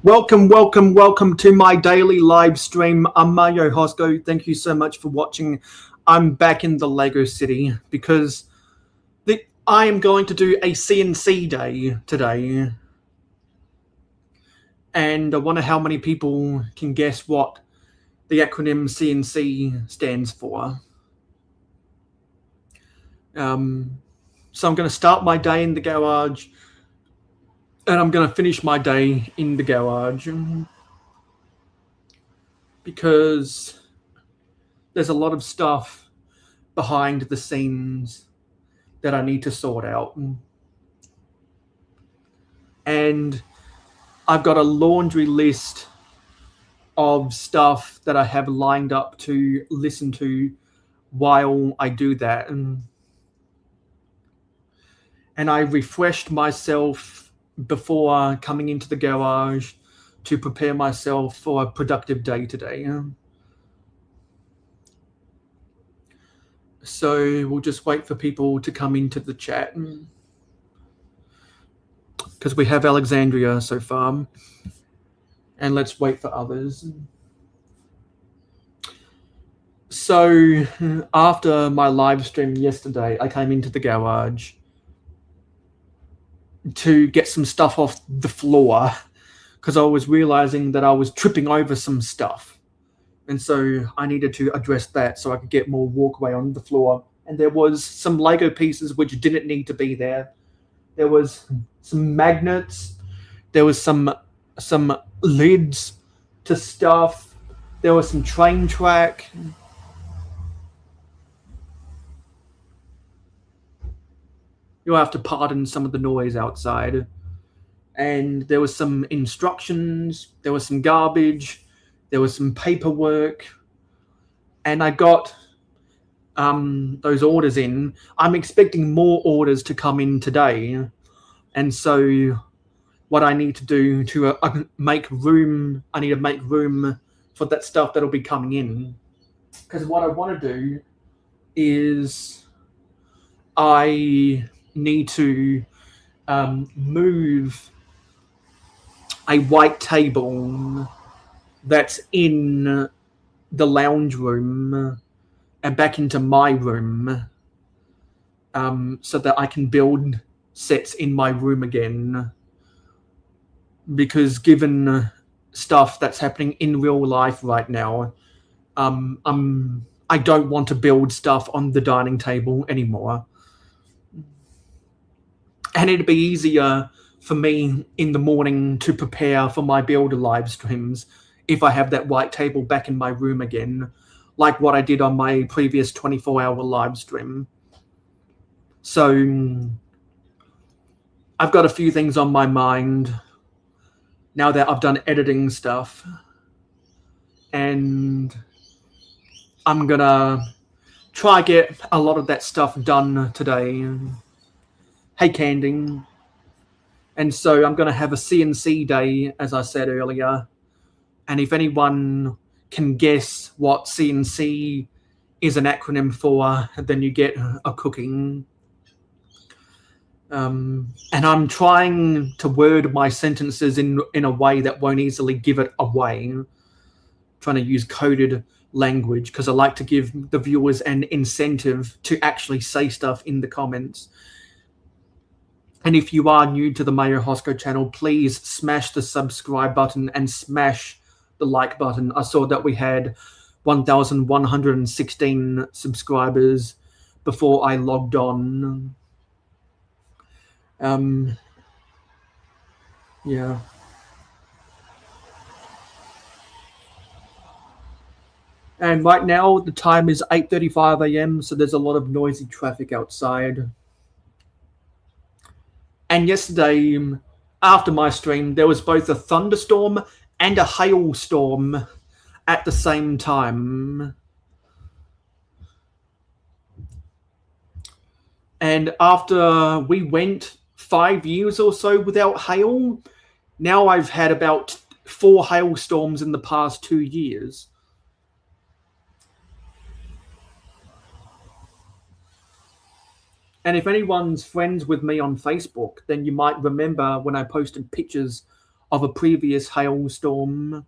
Welcome to my daily live stream. I'm mayohosko. Thank you so much for watching. I'm back in the Lego City because I am going to do a CNC day today. And I wonder how many people can guess what the acronym CNC stands for. So I'm going to start my day in the garage. And I'm going to finish my day in the garage because there's a lot of stuff behind the scenes that I need to sort out. And I've got a laundry list of stuff that I have lined up to listen to while I do that. And I refreshed myself before coming into the garage to prepare myself for a productive day today. So we'll just wait for people to come into the chat because we have Alexandria so far, and let's wait for others. So after my live stream yesterday, I came into the garage to get some stuff off the floor because I was realizing that I was tripping over some stuff. And so I needed to address that so I could get more walkway on the floor. And there was some Lego pieces which didn't need to be there. There was some magnets. There was some lids to stuff. There was some train track. You'll have to pardon some of the noise outside. And there was some instructions. There was some garbage. There was some paperwork. And I got those orders in. I'm expecting more orders to come in today. And so what I need to do to make room, I need to make room for that stuff that'll be coming in. Because what I want to do is I need to move a white table that's in the lounge room and back into my room so that I can build sets in my room again. Because given stuff that's happening in real life right now, I don't want to build stuff on the dining table anymore. And it'd be easier for me in the morning to prepare for my builder live streams if I have that white table back in my room again, like what I did on my previous 24-hour live stream. So I've got a few things on my mind now that I've done editing stuff. And I'm going to try get a lot of that stuff done today. Hey, Candy. And so I'm going to have a CNC day, as I said earlier. And if anyone can guess what CNC is an acronym for, then you get a cooking. And I'm trying to word my sentences in a way that won't easily give it away. I'm trying to use coded language because I like to give the viewers an incentive to actually say stuff in the comments. And if you are new to the mayohosko channel, please smash the subscribe button and smash the like button. I saw that we had 1,116 subscribers before I logged on. Yeah. And right now the time is 8:35 a.m. so there's a lot of noisy traffic outside. And yesterday, after my stream, there was both a thunderstorm and a hailstorm at the same time. And after we went 5 years or so without hail, now I've had about 4 hailstorms in the past 2 years. And if anyone's friends with me on Facebook, then you might remember when I posted pictures of a previous hailstorm.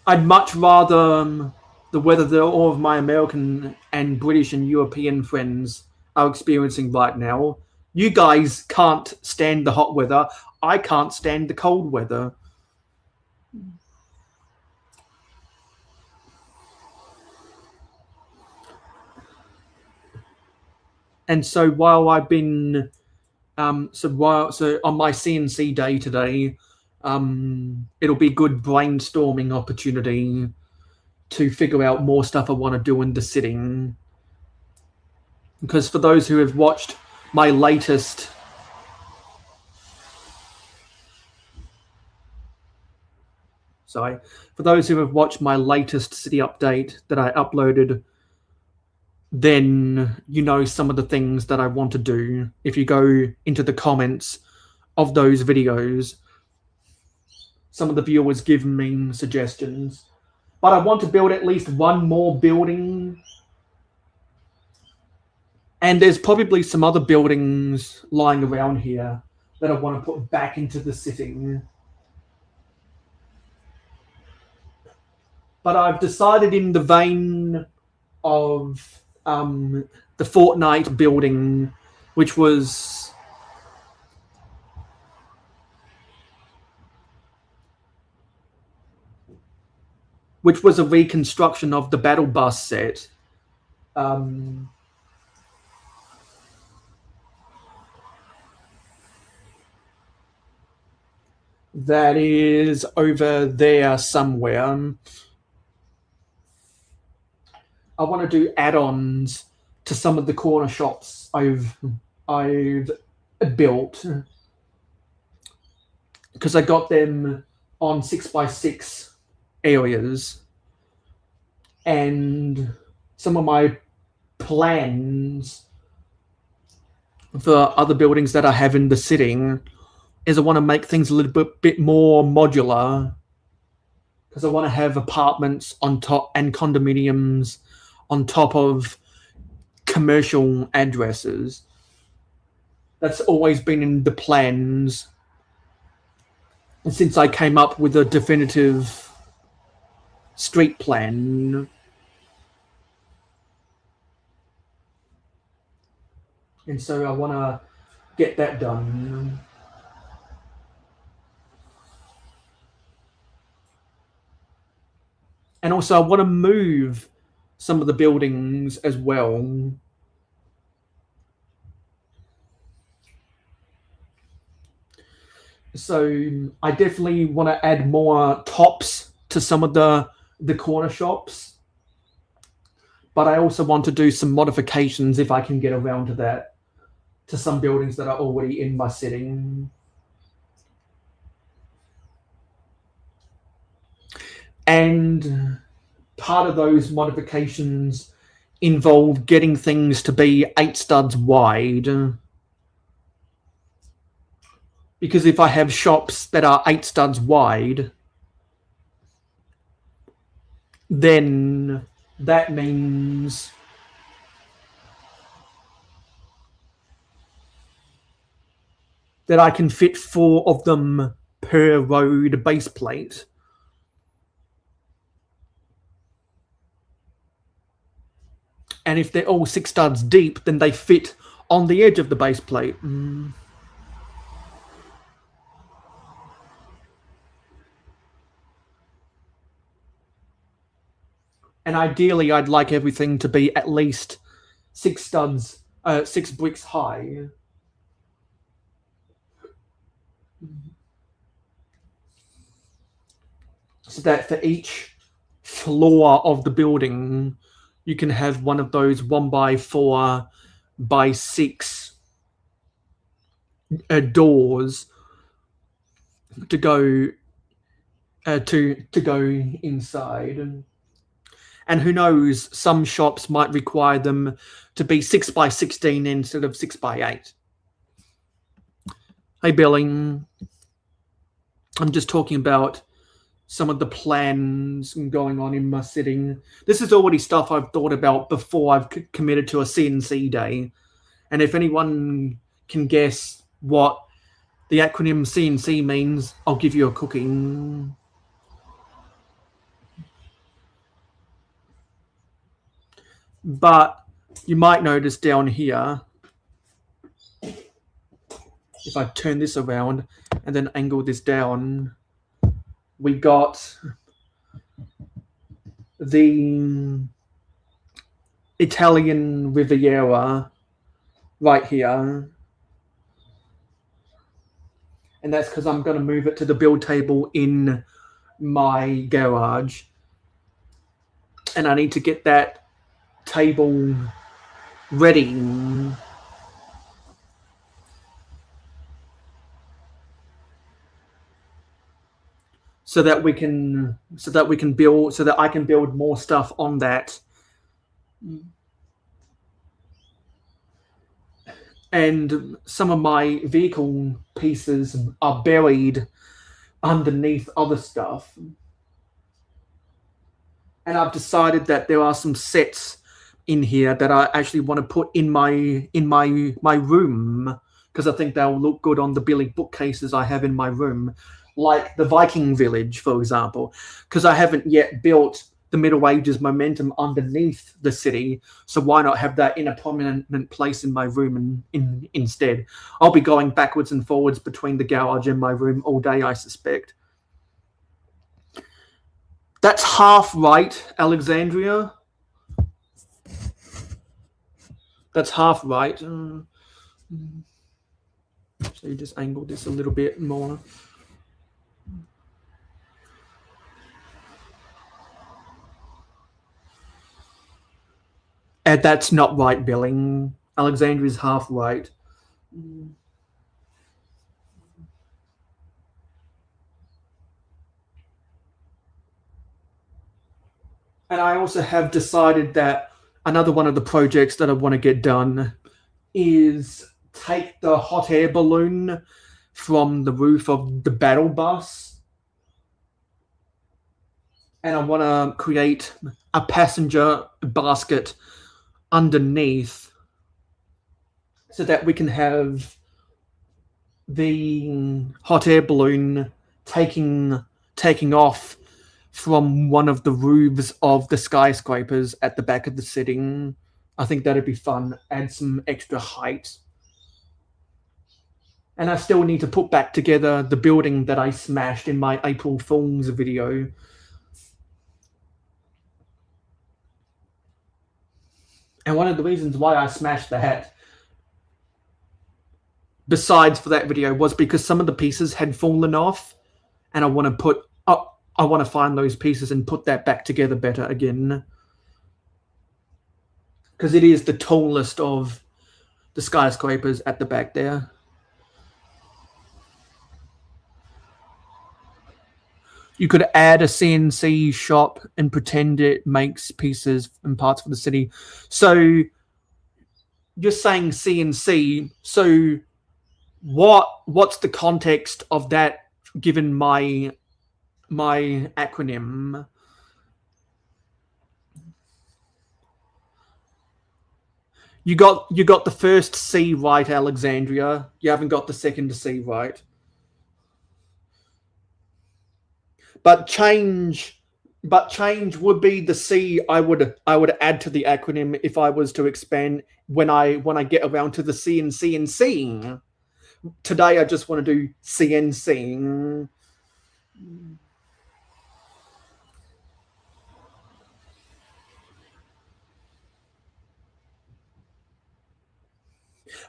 I'd much rather the weather that all of my American and British and European friends are experiencing right now. You guys can't stand the hot weather. I can't stand the cold weather. And so while I've been so on my CNC day today, it'll be good brainstorming opportunity to figure out more stuff I want to do in the sitting. Because for those who have watched my latest for those who have watched my latest city update that I uploaded, then you know some of the things that I want to do. If you go into the comments of those videos, some of the viewers give me suggestions. But I want to build at least one more building. And there's probably some other buildings lying around here that I want to put back into the sitting. But I've decided, in the vein of the Fortnite building, which was a reconstruction of the Battle Bus set. That is over there somewhere. I want to do add-ons to some of the corner shops I've built, because I got them on 6x6 areas, and some of my plans for other buildings that I have in the sitting is I want to make things a little bit more modular, because I want to have apartments on top and condominiums on top of commercial addresses. That's always been in the plans since I came up with a definitive street plan. And so I want to get that done. And also I want to move some of the buildings as well. So I definitely want to add more tops to some of the corner shops. But I also want to do some modifications, if I can get around to that, to some buildings that are already in my setting. And part of those modifications involve getting things to be 8 studs wide. Because if I have shops that are 8 studs wide, then that means that I can fit 4 of them per road base plate. And if they're all 6 studs deep, then they fit on the edge of the base plate. And ideally, I'd like everything to be at least 6 studs, 6 bricks high. So that for each floor of the building, you can have one of those 1x4 by 6 doors to go inside. And who knows, some shops might require them to be 6x16 instead of 6x8. Hey, Billy. I'm just talking about some of the plans going on in my sitting. This is already stuff I've thought about before I've committed to a CNC day. And if anyone can guess what the acronym CNC means, I'll give you a cookie. But you might notice down here, if I turn this around and then angle this down, we got the Italian Riviera right here. And that's because I'm going to move it to the build table in my garage. And I need to get that table ready. So that we can build, so that I can build more stuff on that. And some of my vehicle pieces are buried underneath other stuff. And I've decided that there are some sets in here that I actually want to put in my room, because I think they'll look good on the Billy bookcases I have in my room, like the Viking Village, for example, because I haven't yet built the Middle Ages momentum underneath the city, so why not have that in a prominent place in my room instead? I'll be going backwards and forwards between the garage and my room all day, I suspect. That's half right, Alexandria. That's half right. So you just angle this a little bit more. And that's not right, Billing. Alexandria's half right. And I also have decided that another one of the projects that I want to get done is take the hot air balloon from the roof of the battle bus, and I want to create a passenger basket underneath so that we can have the hot air balloon taking off from one of the roofs of the skyscrapers at the back of the city. I think that'd be fun. Add some extra height. And I still need to put back together the building that I smashed in my April Fool's video. And one of the reasons why I smashed that, besides for that video, was because some of the pieces had fallen off, and I want to find those pieces and put that back together better again. Because it is the tallest of the skyscrapers at the back there. You could add a CNC shop and pretend it makes pieces and parts for the city. So you're saying CNC. So what's the context of that given my acronym? You got the first C right, Alexandria. You haven't got the second C right. But change would be the C I would add to the acronym if I was to expand when I get around to the C and C and C. Today I just want to do CNC.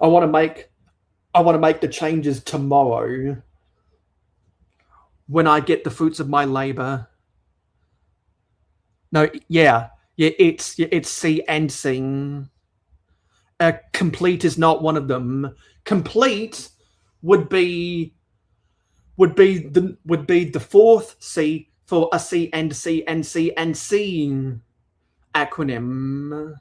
I want to make the changes tomorrow when I get the fruits of my labor. No, yeah, it's C and sing. Complete is not one of them. Complete would be the fourth C for a C and C and C and C acronym.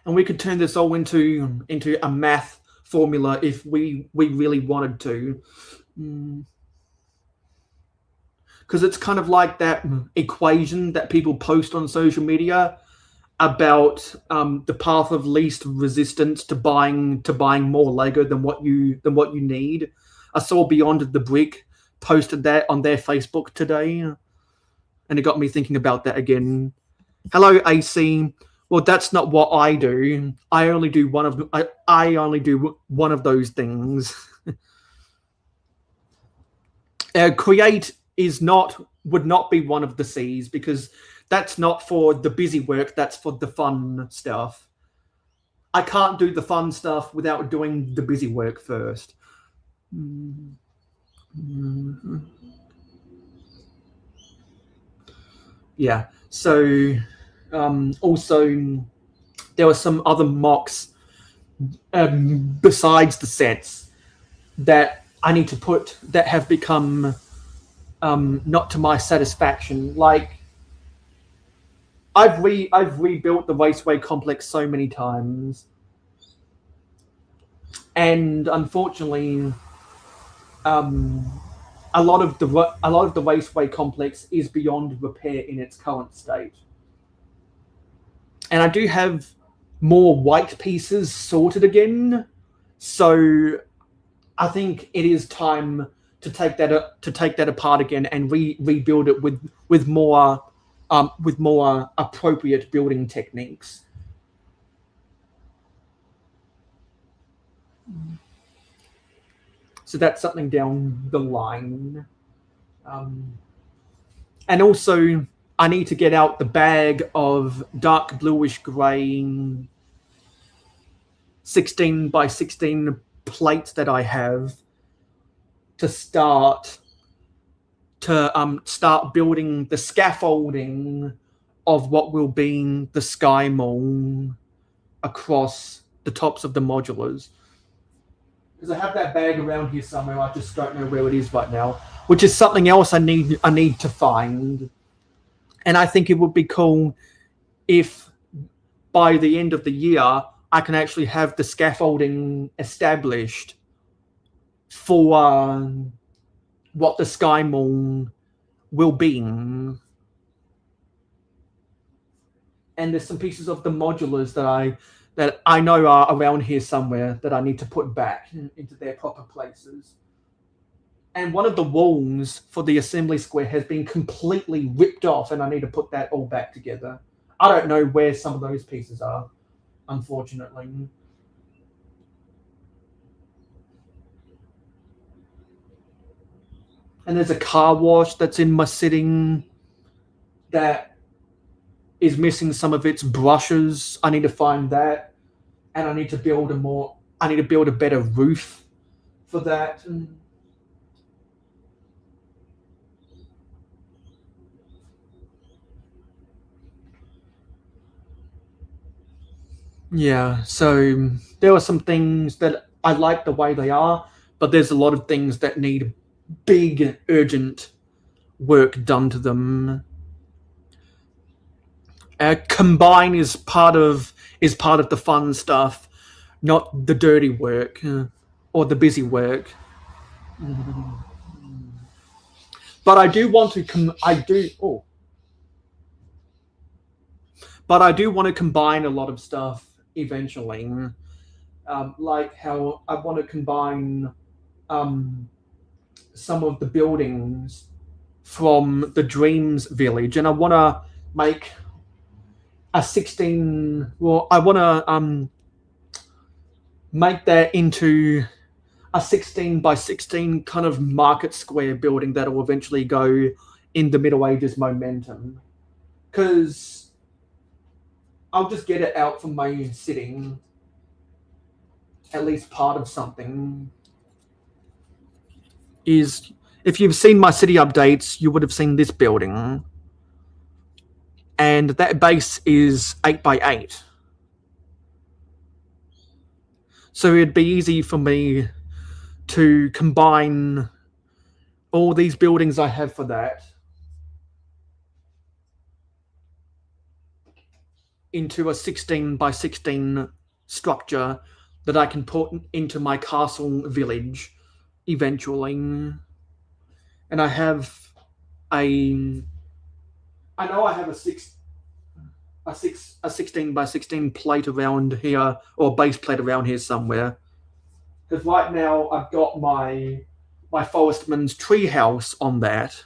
And we could turn this all into a math formula if we really wanted to. Because it's kind of like that equation that people post on social media about the path of least resistance to buying more Lego than what you need. I saw Beyond the Brick posted that on their Facebook today, and it got me thinking about that again. Hello, AC. Well, that's not what I do. I only do one of those things. Create would not be one of the C's, because that's not for the busy work, that's for the fun stuff. I can't do the fun stuff without doing the busy work first. Yeah. So also there were some other mocks besides the sets that I need to put that have become not to my satisfaction. Like I've rebuilt the Raceway complex so many times, and unfortunately, a lot of the Raceway complex is beyond repair in its current state. And I do have more white pieces sorted again, so I think it is time to take that apart again and rebuild it with more appropriate building techniques. So that's something down the line. And also, I need to get out the bag of dark bluish grey 16 by 16 plates that I have to start building the scaffolding of what will be the Sky Mall across the tops of the modulars. Because I have that bag around here somewhere, I just don't know where it is right now, which is something else I need to find. And I think it would be cool if by the end of the year I can actually have the scaffolding established for what the Sky Mall will be. And there's some pieces of the modulars that I know are around here somewhere that I need to put back into their proper places. And one of the walls for the assembly square has been completely ripped off, and I need to put that all back together. I don't know where some of those pieces are, unfortunately. And there's a car wash that's in my sitting that is missing some of its brushes. I need to find that, and I need to build a better roof for that. Yeah, so there are some things that I like the way they are, but there's a lot of things that need big, urgent work done to them. Combine is part of the fun stuff, not the dirty work or the busy work. But I do want to but I do want to combine a lot of stuff eventually, like how I want to combine some of the buildings from the Dreams Village, and I want to make a 16. Well, I want to make that into a 16 by 16 kind of market square building that will eventually go in the Middle Ages momentum, because I'll just get it out from my sitting, at least part of something. Is if you've seen my city updates, you would have seen this building, and that base is 8 by 8. So it'd be easy for me to combine all these buildings I have for that into a 16 by 16 structure that I can put into my castle village eventually. And I know I have a a 16 by 16 plate around here, or base plate around here somewhere. Because right now I've got my Forestman's treehouse on that,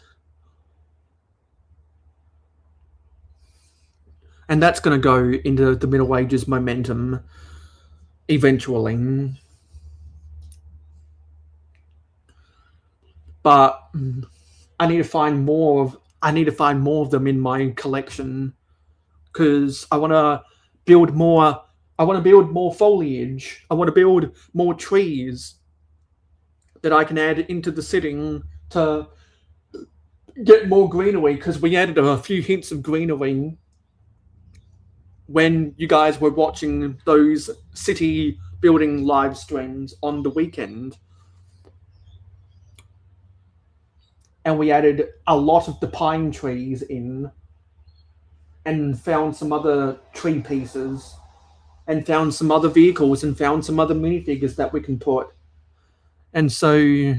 and that's going to go into the Middle Ages momentum eventually. But I need to find more of them in my collection, because I want to build more. I want to build more foliage. I want to build more trees that I can add into the setting to get more greenery, because we added a few hints of greenery when you guys were watching those city building live streams on the weekend. And we added a lot of the pine trees in, and found some other tree pieces, and found some other vehicles, and found some other minifigures that we can put. And so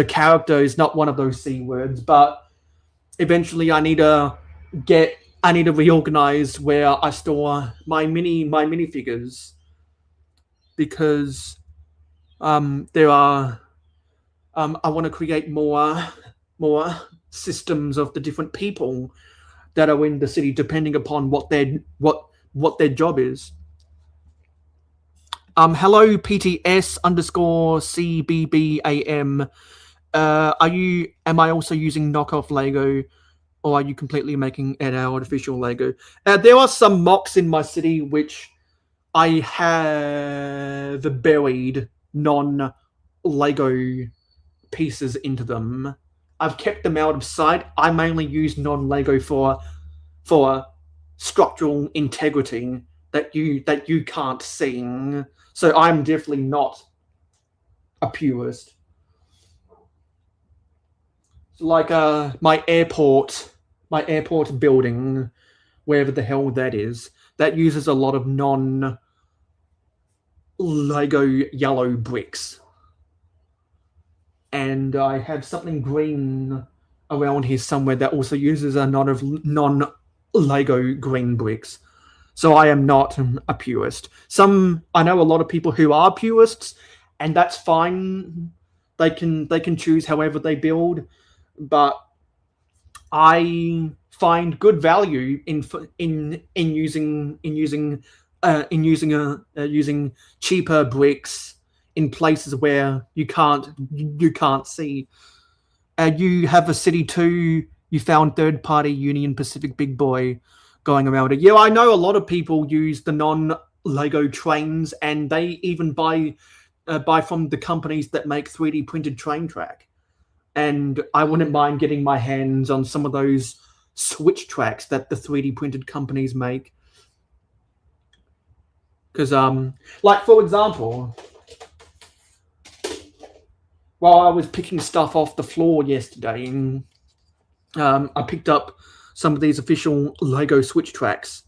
character is not one of those C words, but eventually I need to reorganize where I store my minifigures, because there are I want to create more systems of the different people that are in the city, depending upon what their job is. Hello, PTS underscore CBBAM. Am I also using knockoff Lego, or are you completely making an artificial Lego? There are some mocks in my city which I have buried non-Lego pieces into them. I've kept them out of sight. I mainly use non-Lego for structural integrity that you can't see. So I'm definitely not a purist. Like my airport building, wherever the hell that is, that uses a lot of non-Lego yellow bricks. And I have something green around here somewhere that also uses a lot of non-Lego green bricks. So I am not a purist. I know a lot of people who are purists, and that's fine. They can choose however they build, but I find good value in using cheaper bricks in places where you can't see. You have a city too. You found third-party Union Pacific big boy going around it. Yeah, I know a lot of people use the non-Lego trains, and they even buy from the companies that make 3D printed train track. And I wouldn't mind getting my hands on some of those switch tracks that the 3D printed companies make. Because, like, for example, while I was picking stuff off the floor yesterday, I picked up some of these official Lego switch tracks.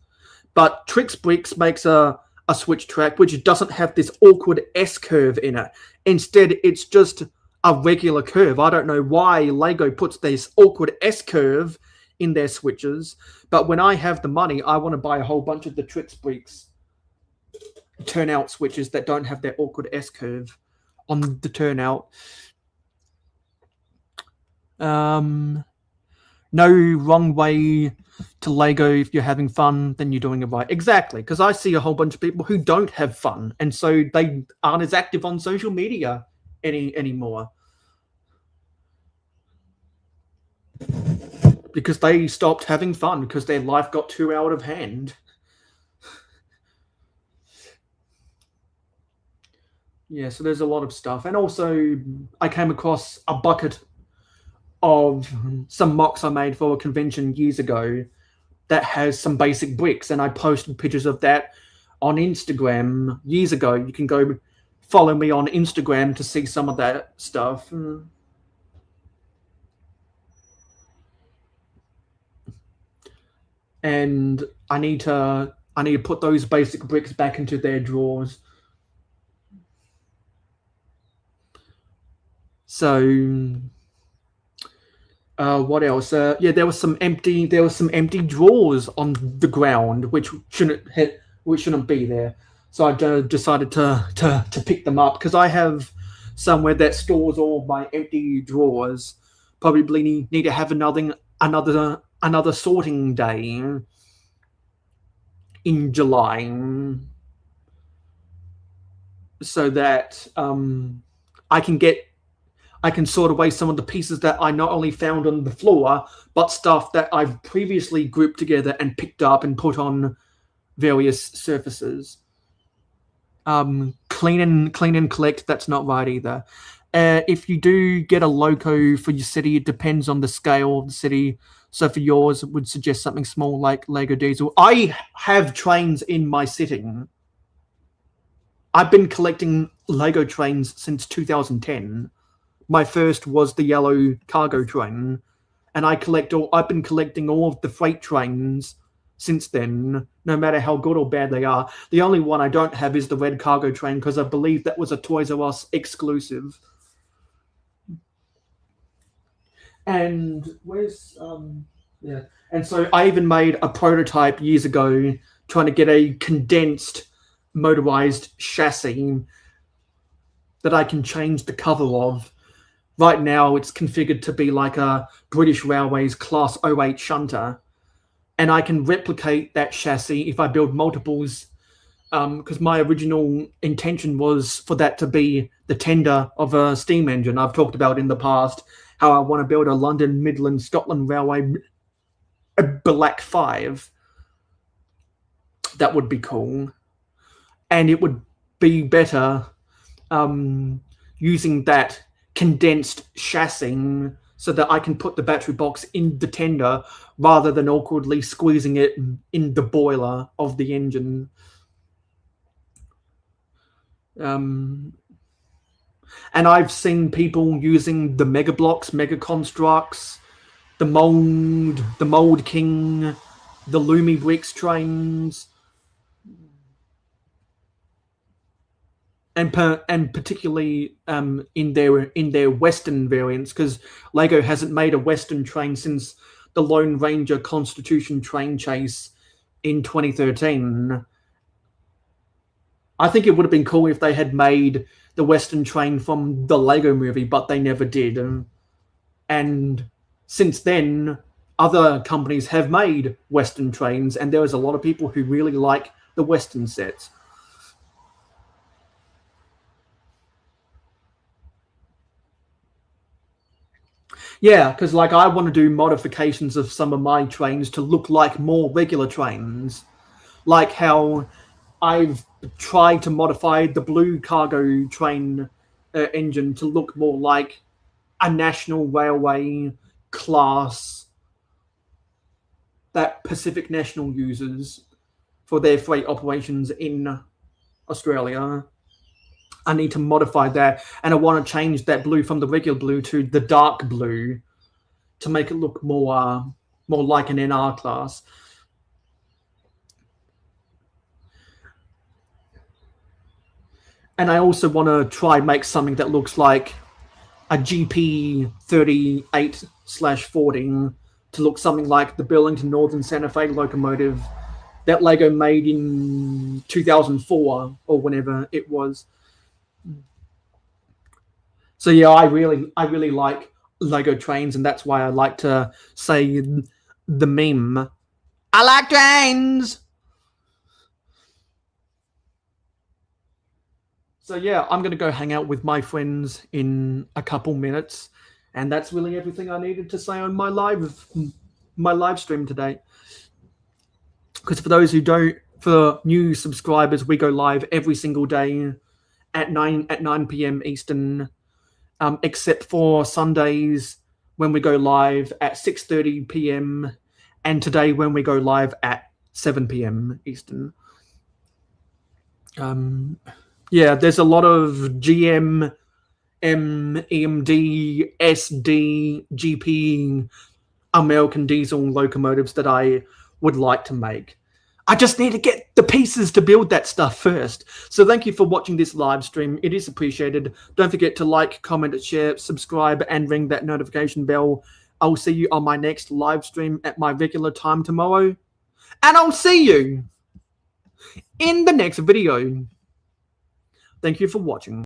But Trix Bricks makes a switch track which doesn't have this awkward S-curve in it. Instead, it's just a regular curve. I don't know why Lego puts this awkward S-curve in their switches, but when I have the money, I want to buy a whole bunch of the Trix Bricks turnout switches that don't have their awkward S-curve on the turnout. No wrong way to Lego. If you're having fun, then you're doing it right. Exactly, because I see a whole bunch of people who don't have fun, and so they aren't as active on social media anymore. Because they stopped having fun because their life got too out of hand. Yeah, so there's a lot of stuff. And also, I came across a bucket of some mocks I made for a convention years ago that has some basic bricks, and I posted pictures of that on Instagram years ago. You can go follow me on Instagram to see some of that stuff. And I need to put those basic bricks back into their drawers. So What else? Yeah, there was some empty drawers on the ground, which shouldn't be there. So I decided to pick them up because I have somewhere that stores all my empty drawers. Probably need to have another sorting day in July, so that I can sort away some of the pieces that I not only found on the floor, but stuff that I've previously grouped together and picked up and put on various surfaces. Clean and collect, that's not right either. If you do get a loco for your city, it depends on the scale of the city. So for yours, it would suggest something small like Lego Diesel. I have trains in my sitting. I've been collecting Lego trains since 2010. My first was the yellow cargo train, and I've been collecting all of the freight trains since then, no matter how good or bad they are. The only one I don't have is the red cargo train because I believe that was a Toys R Us exclusive. And where's yeah, and so I even made a prototype years ago trying to get a condensed motorized chassis that I can change the cover of. Right now, it's configured to be like a British Railways Class 08 shunter, and I can replicate that chassis if I build multiples, because my original intention was for that to be the tender of a steam engine. I've talked about in the past how I want to build a London Midland Scotland Railway Black 5. That would be cool, and it would be better using that condensed chassis so that I can put the battery box in the tender rather than awkwardly squeezing it in the boiler of the engine. And I've seen people using the Mega Blocks, Mega Constructs, the Mold King, the Lumi Bricks trains, and particularly in their Western variants, because Lego hasn't made a Western train since the Lone Ranger Constitution train chase in 2013. I think it would have been cool if they had made the Western train from the Lego movie, but they never did. And since then, other companies have made Western trains, and there is a lot of people who really like the Western sets. Yeah, because like I want to do modifications of some of my trains to look like more regular trains, like how I've tried to modify the blue cargo train engine to look more like a national railway class that Pacific National uses for their freight operations in Australia. I need to modify that, and I want to change that blue from the regular blue to the dark blue to make it look more like an NR class. And I also want to try make something that looks like a GP 38/40 to look something like the Burlington Northern Santa Fe locomotive that Lego made in 2004 or whenever it was. So yeah, I really like Lego trains, and that's why I like to say the meme, I like trains. So yeah, I'm gonna go hang out with my friends in a couple minutes, and that's really everything I needed to say on my live stream today. Because for new subscribers, we go live every single day at 9 p.m. Eastern, except for Sundays when we go live at 6:30 p.m. and today when we go live at 7 p.m. Eastern. Yeah, there's a lot of GM, EMD, SD, GP, American diesel locomotives that I would like to make. I just need to get the pieces to build that stuff first. So thank you for watching this live stream. It is appreciated. Don't forget to like, comment, share, subscribe, and ring that notification bell I'll see you on my next live stream at my regular time tomorrow. And I'll see you in the next video. Thank you for watching.